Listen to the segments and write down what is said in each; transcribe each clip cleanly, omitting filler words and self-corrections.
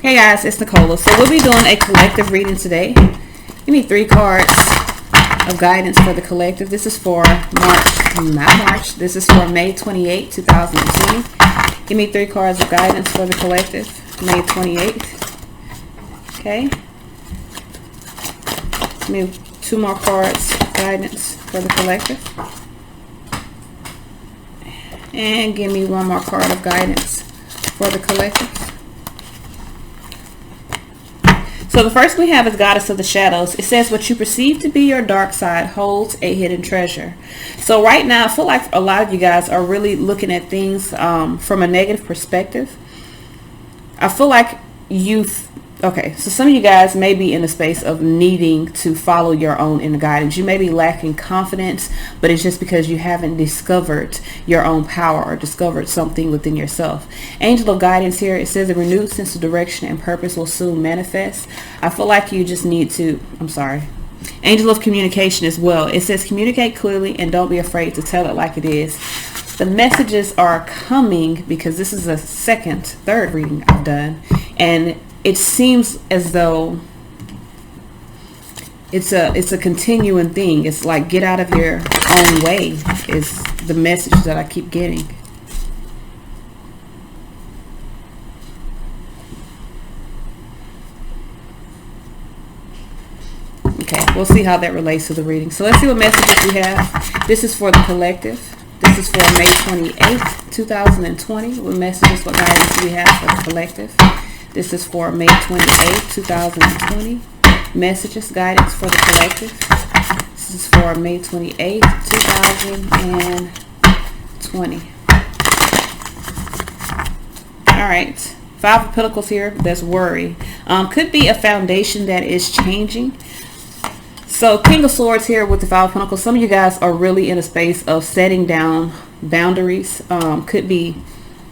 Hey guys, it's Neecola. So we'll be doing a collective reading today. Give me 3 cards of guidance for the collective. This is for March. This is for May 28, 2020. Give me 3 cards of guidance for the collective, May 28th. Okay. Give me 2 more cards of guidance for the collective. And give me 1 more card of guidance for the collective. So the first we have is Goddess of the Shadows. It says, what you perceive to be your dark side holds a hidden treasure. So right now, I feel like a lot of you guys are really looking at things from a negative perspective. I feel like so some of you guys may be in a space of needing to follow your own inner guidance. You may be lacking confidence, but it's just because you haven't discovered your own power or discovered something within yourself. Angel of guidance here, it says a renewed sense of direction and purpose will soon manifest. I feel like you just need to, Angel of communication as well. It says communicate clearly and don't be afraid to tell it like it is. The messages are coming because this is a third reading I've done, and it seems as though it's a continuing thing. It's like get out of your own way is the message that I keep getting. Okay, we'll see how that relates to the reading. So let's see what messages we have. This is for the collective. This is for May 28th, 2020. What messages, what guidance do we have for the collective? This is for May 28th, 2020. Messages, guidance for the collective. This is for May 28th, 2020. All right. 5 of Pentacles here. That's worry. Could be a foundation that is changing. So King of Swords here with the 5 of Pentacles. Some of you guys are really in a space of setting down boundaries. Could be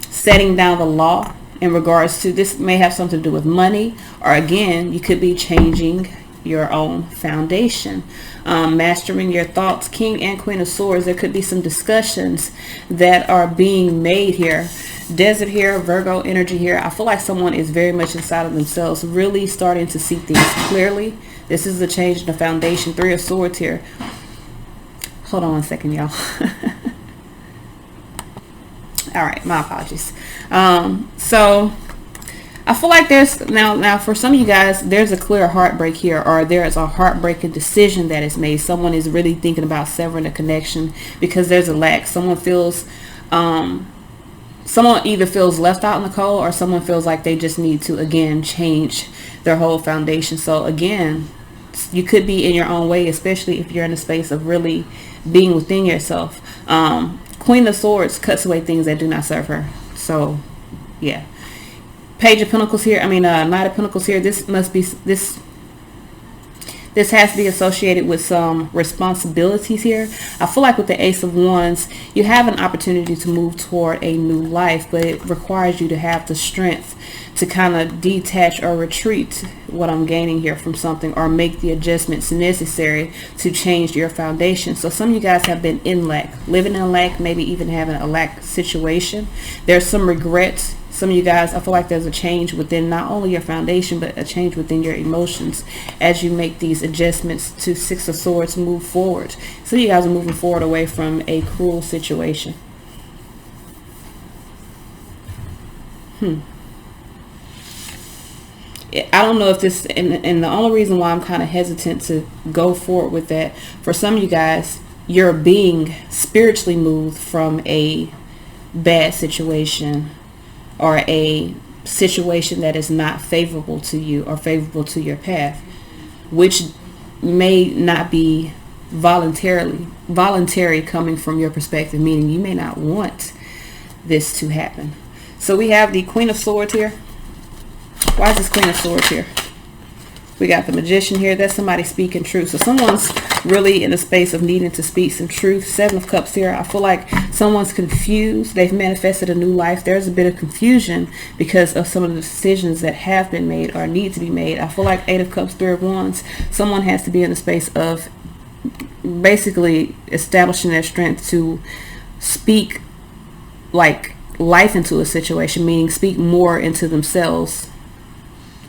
setting down the law. In regards to this, may have something to do with money, or again, you could be changing your own foundation, mastering your thoughts. King and Queen of Swords, there could be some discussions that are being made here. Desert here, Virgo energy here. I feel like someone is very much inside of themselves, really starting to see things clearly. This is a change in the foundation. 3 of Swords here. Hold on one second, y'all. All right, my apologies. So I feel like there's now for some of you guys, there's a clear heartbreak here, or there's a heartbreaking decision that is made. Someone is really thinking about severing a connection because there's a lack. Someone feels, someone either feels left out in the cold, or someone feels like they just need to again change their whole foundation. So again, you could be in your own way, especially if you're in a space of really being within yourself. Queen of Swords cuts away things that do not serve her. So, yeah. Page of Pentacles here. Knight of Pentacles here. This has to be associated with some responsibilities here. I feel like with the Ace of Wands, you have an opportunity to move toward a new life, but it requires you to have the strength to kind of detach or retreat what I'm gaining here from something, or make the adjustments necessary to change your foundation. So some of you guys have been in lack, living in lack, maybe even having a lack situation. There's some regrets. Some of you guys, I feel like there's a change within not only your foundation, but a change within your emotions as you make these adjustments to 6 of Swords move forward. Some of you guys are moving forward away from a cruel situation. I don't know if this, and the only reason why I'm kind of hesitant to go forward with that, for some of you guys, you're being spiritually moved from a bad situation, or a situation that is not favorable to you or favorable to your path, which may not be voluntary coming from your perspective, meaning you may not want this to happen. So we have the Queen of Swords here. Why is this Queen of Swords here? We got the Magician here. That's somebody speaking truth. So someone's really in a space of needing to speak some truth. 7 of Cups here. I feel like someone's confused. They've manifested a new life. There's a bit of confusion because of some of the decisions that have been made or need to be made. I feel like 8 of Cups, 3 of Wands. Someone has to be in a space of basically establishing their strength to speak like life into a situation, meaning speak more into themselves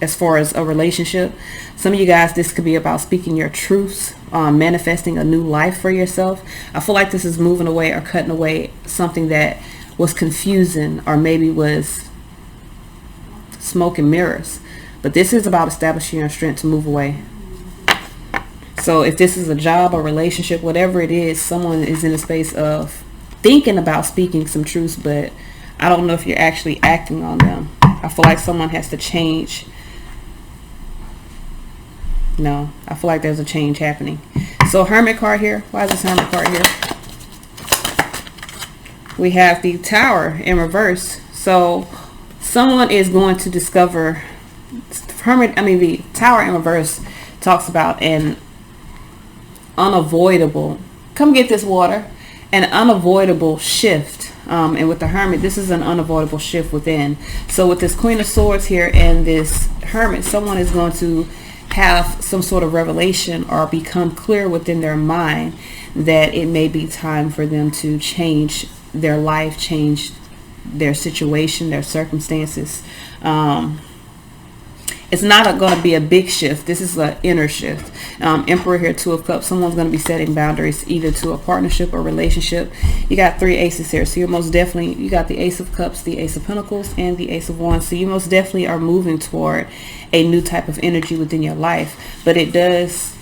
as far as a relationship. Some of you guys, this could be about speaking your truths, manifesting a new life for yourself. I feel like this is moving away or cutting away something that was confusing or maybe was smoke and mirrors. But this is about establishing your strength to move away. So if this is a job or relationship, whatever it is, someone is in a space of thinking about speaking some truths, but I don't know if you're actually acting on them. I feel like someone has to change. No, I feel like there's a change happening. So Hermit card here. Why is this Hermit card here? We have the Tower in reverse. So someone is going to discover the Tower in reverse talks about an unavoidable, come get this water, an unavoidable shift. And with the Hermit, this is an unavoidable shift within. So with this Queen of Swords here and this Hermit, someone is going to have some sort of revelation or become clear within their mind that it may be time for them to change their life, change their situation, their circumstances. It's not going to be a big shift. This is an inner shift. Emperor here, Two of Cups. Someone's going to be setting boundaries either to a partnership or relationship. You got 3 aces here. So you're most definitely, you got the Ace of Cups, the Ace of Pentacles, and the Ace of Wands. So you most definitely are moving toward a new type of energy within your life. But it does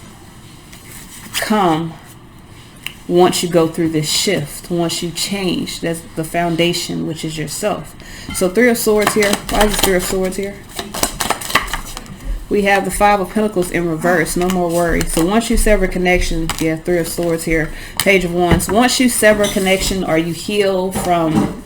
come once you go through this shift, once you change. That's the foundation, which is yourself. So 3 of Swords here. Why is this 3 of Swords here? We have the 5 of Pentacles in reverse. No more worry. So once you sever connection, yeah, 3 of Swords here, Page of Wands. Once you sever connection or you heal from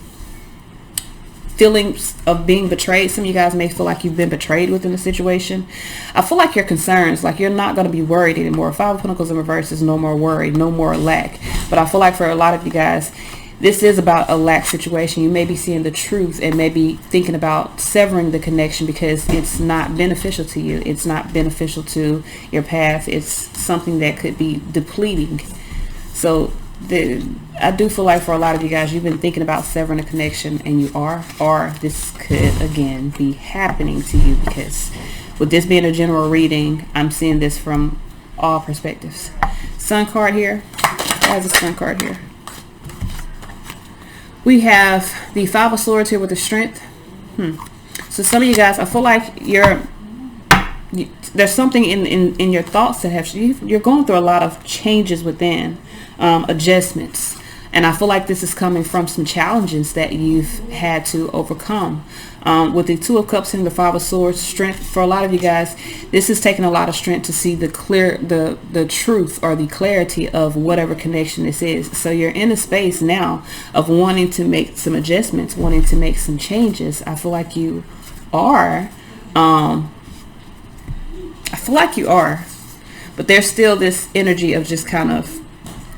feelings of being betrayed, some of you guys may feel like you've been betrayed within the situation. I feel like your concerns, like you're not going to be worried anymore. 5 of Pentacles in reverse is no more worry, no more lack. But I feel like for a lot of you guys, this is about a lack situation. You may be seeing the truth and maybe thinking about severing the connection because it's not beneficial to you. It's not beneficial to your path. It's something that could be depleting. So I do feel like for a lot of you guys, you've been thinking about severing a connection and you are, or this could again be happening to you because with this being a general reading, I'm seeing this from all perspectives. Sun card here. Why is the Sun card here? We have the 5 of Swords here with the Strength. So some of you guys, I feel like there's something in your thoughts that you're going through a lot of changes within, adjustments. And I feel like this is coming from some challenges that you've had to overcome. With the 2 of Cups and the 5 of Swords, strength, for a lot of you guys, this is taking a lot of strength to see the truth or the clarity of whatever connection this is. So you're in a space now of wanting to make some adjustments, wanting to make some changes. I feel like you are. But there's still this energy of just kind of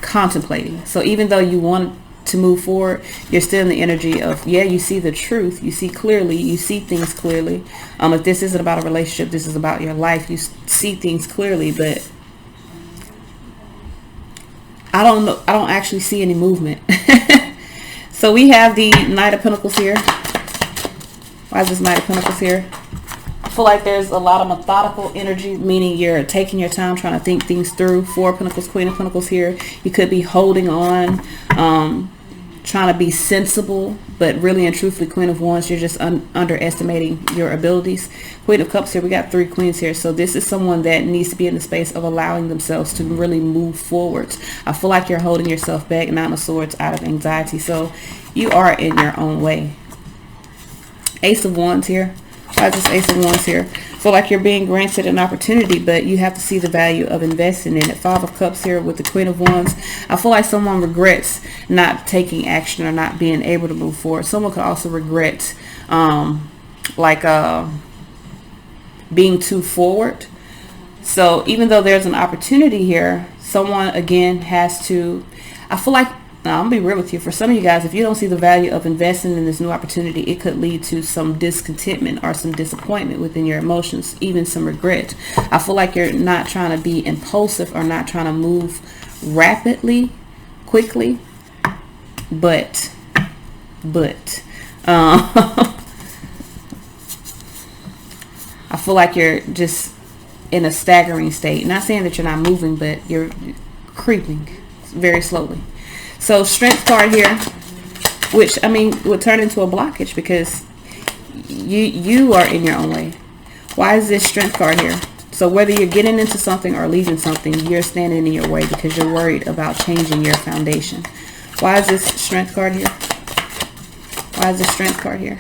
contemplating. So even though you want to move forward, you're still in the energy of, yeah, you see the truth, you see clearly, you see things clearly. If this isn't about a relationship, this is about your life, you see things clearly, but I don't know, I don't actually see any movement. So we have the Knight of Pentacles here. Why is this Knight of Pentacles here? I feel like there's a lot of methodical energy, meaning you're taking your time trying to think things through. 4 of Pentacles, Queen of Pentacles here. You could be holding on, trying to be sensible, but really and truthfully, Queen of Wands, you're just underestimating your abilities. Queen of Cups here, we got 3 queens here. So this is someone that needs to be in the space of allowing themselves to really move forward. I feel like you're holding yourself back, 9 of Swords, out of anxiety. So you are in your own way. Ace of Wands here. Why is this Ace of Wands here? I feel like you're being granted an opportunity, but you have to see the value of investing in it. 5 of Cups here with the Queen of Wands. I feel like someone regrets not taking action or not being able to move forward. Someone could also regret being too forward. So even though there's an opportunity here, someone again has to, I feel like, now, I'm going to be real with you. For some of you guys, if you don't see the value of investing in this new opportunity, it could lead to some discontentment or some disappointment within your emotions, even some regret. I feel like you're not trying to be impulsive or not trying to move rapidly, quickly, but I feel like you're just in a staggering state. Not saying that you're not moving, but you're creeping very slowly. So strength card here, which I mean would turn into a blockage because you are in your own way. Why is this strength card here? So whether you're getting into something or leaving something, you're standing in your way because you're worried about changing your foundation. Why is this strength card here? Why is this strength card here?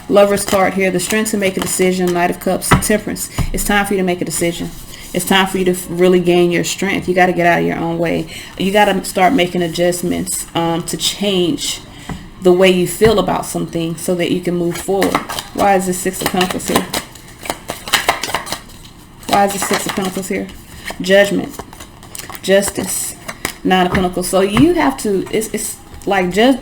Lover's card here, the strength to make a decision. Knight of Cups, Temperance. It's time for you to make a decision. It's time for you to really gain your strength. You got to get out of your own way. You got to start making adjustments to change the way you feel about something so that you can move forward. Why is this Six of Pentacles here? Why is the Six of Pentacles here? Judgment, Justice, Nine of Pentacles. So you have to, it's like just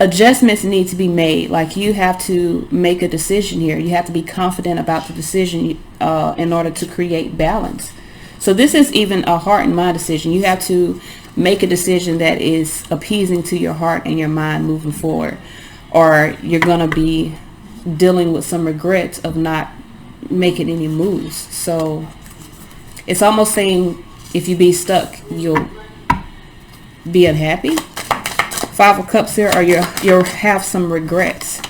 adjustments need to be made. Like you have to make a decision here. You have to be confident about the decision in order to create balance. So this is even a heart and mind decision. You have to make a decision that is appeasing to your heart and your mind moving forward, or you're going to be dealing with some regrets of not making any moves. So it's almost saying if you be stuck, you'll be unhappy. Five of Cups here, or you'll have some regrets.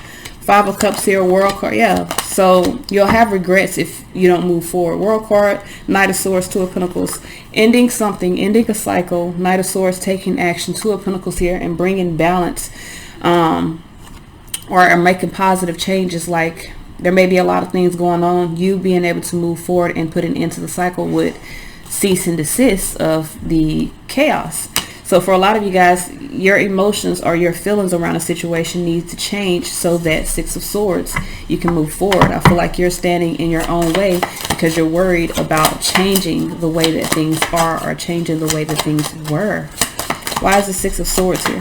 Five of Cups here, World card. Yeah, so you'll have regrets if you don't move forward. World card, Knight of Swords, Two of Pentacles. Ending something, ending a cycle. Knight of Swords, taking action. Two of Pentacles here, and bringing balance, or making positive changes. Like there may be a lot of things going on. You being able to move forward and put an end to the cycle would cease and desist of the chaos. So for a lot of you guys, your emotions or your feelings around a situation need to change so that Six of Swords, you can move forward. I feel like you're standing in your own way because you're worried about changing the way that things are or changing the way that things were. Why is the Six of Swords here?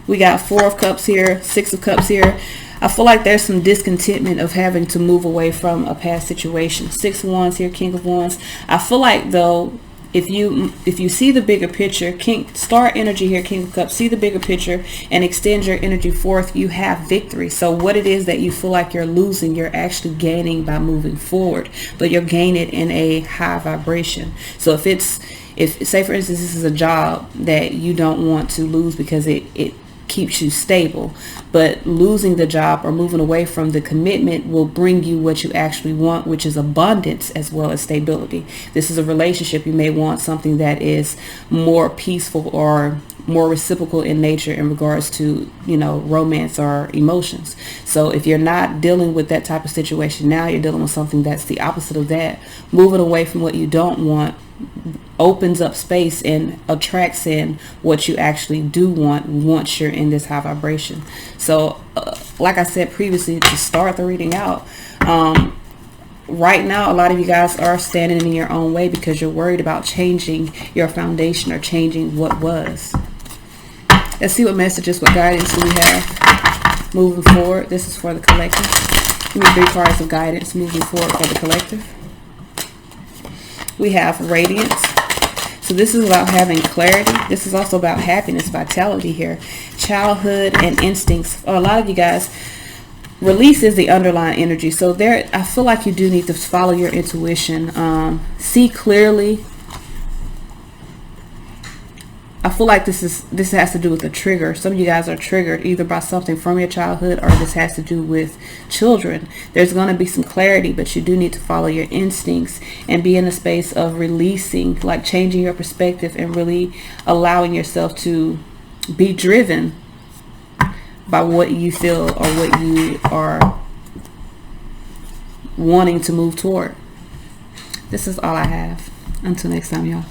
We got Four of Cups here, Six of Cups here. I feel like there's some discontentment of having to move away from a past situation. Six of Wands here, King of Wands. I feel like though, if you see the bigger picture, star energy here, King of Cups, see the bigger picture and extend your energy forth, you have victory. So what it is that you feel like you're losing, you're actually gaining by moving forward, but you're gaining in a high vibration. So if say for instance this is a job that you don't want to lose because it keeps you stable, but losing the job or moving away from the commitment will bring you what you actually want, which is abundance as well as stability. This is a relationship. You may want something that is more peaceful or more reciprocal in nature in regards to, you know, romance or emotions. So if you're not dealing with that type of situation now, you're dealing with something that's the opposite of that. Moving away from what you don't want opens up space and attracts in what you actually do want once you're in this high vibration. So like I said previously, to start the reading out, right now a lot of you guys are standing in your own way because you're worried about changing your foundation or changing what was. Let's see what messages, what guidance do we have moving forward. This is for the collective. Give me 3 cards of guidance moving forward for the collective. We have Radiance. So this is about having clarity. This is also about happiness, vitality here. Childhood and instincts. For a lot of you guys, release is the underlying energy. So there, I feel like you do need to follow your intuition. See clearly. I feel like this has to do with a trigger. Some of you guys are triggered either by something from your childhood or this has to do with children. There's going to be some clarity, but you do need to follow your instincts and be in a space of releasing, like changing your perspective and really allowing yourself to be driven by what you feel or what you are wanting to move toward. This is all I have. Until next time, y'all.